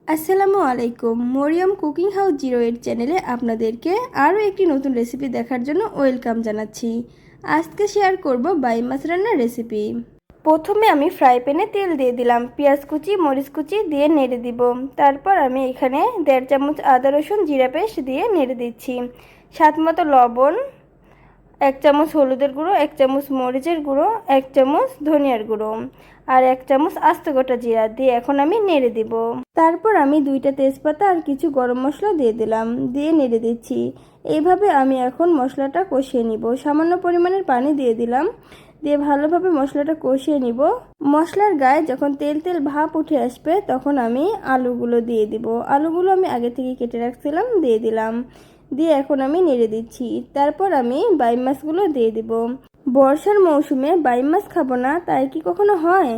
আসসালামু আলাইকুম। Mariam cooking house 08 চ্যানেলে আপনাদেরকে আরও একটি নতুন রেসিপি দেখার জন্য ওয়েলকাম জানাচ্ছি। আজকে শেয়ার করব বাই মাছ রান্নার রেসিপি। প্রথমে আমি ফ্রাই প্যানে তেল দিয়ে দিলাম, পেঁয়াজ কুচি মরিচ কুচি দিয়ে নেড়ে দিব। তারপর আমি এখানে 1.5 চামচ আদা রসুন জিরা পেস্ট দিয়ে নেড়ে দিচ্ছি। স্বাদ মতো লবণ, 1 চামচ হলুদের গুঁড়ো, 1 চামচ মরিচের গুঁড়ো, 1 চামচ ধনিয়ার গুঁড়ো আর 1 চামচ আস্ত গোটা জিরা দিয়ে এখন আমি নেড়ে দিব। তারপর আমি 2টা তেজপাতা আর কিছু গরম মশলা দিয়ে দিলাম, দিয়ে নেড়ে দিচ্ছি। এইভাবে আমি এখন মশলাটা কষিয়ে নিব। সামান্য পরিমাণের পানি দিয়ে দিলাম, দিয়ে ভালোভাবে মশলাটা কষিয়ে নিব। মশলার গায়ে যখন তেল তেল ভাপ উঠে আসবে তখন আমি আলুগুলো দিয়ে দিব। আলুগুলো আমি আগে থেকে কেটে রাখছিলাম, দিয়ে দিলাম, দিয়ে এখন আমি নেড়ে দিচ্ছি। তারপর আমি বাইম মাছগুলো দিয়ে দিব। বর্ষার মৌসুমে বাইম মাছ খাবো না তাই কি কখনো হয়?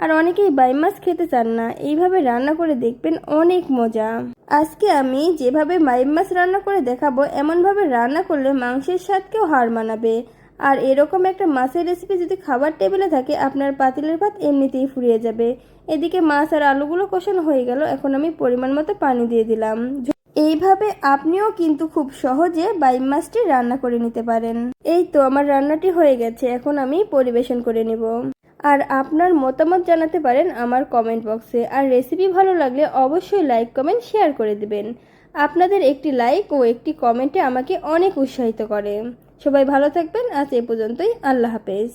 আর অনেকেই বাইম মাছ খেতে চান না, এইভাবে রান্না করে দেখবেন, অনেক মজা। আজকে আমি যেভাবে বাইম মাছ রান্না করে দেখাবো, এমনভাবে রান্না করলে মাংসের স্বাদকেও হার মানাবে। আর এরকম একটা মাছের রেসিপি যদি খাবার টেবিলে থাকে, আপনার পাতিলের ভাত এমনিতেই ফুরিয়ে যাবে। এদিকে মাছ আর আলুগুলো কষানো হয়ে গেল, এখন আমি পরিমাণ মতো পানি দিয়ে দিলাম। এইভাবে আপনিও কিন্তু খুব সহজে বাইম মাছটি রান্না করে নিতে পারেন। এই তো আমার রান্নাটি হয়ে গেছে, এখন আমি পরিবেশন করে নেব। আর আপনার মতামত জানাতে পারেন আমার কমেন্ট বক্সে। আর রেসিপি ভালো লাগলে অবশ্যই লাইক কমেন্ট শেয়ার করে দিবেন। আপনাদের একটি লাইক ও একটি কমেন্টে আমাকে অনেক উৎসাহিত করে। সবাই ভালো থাকবেন। আজ এ পর্যন্তই। আল্লাহ হাফেজ।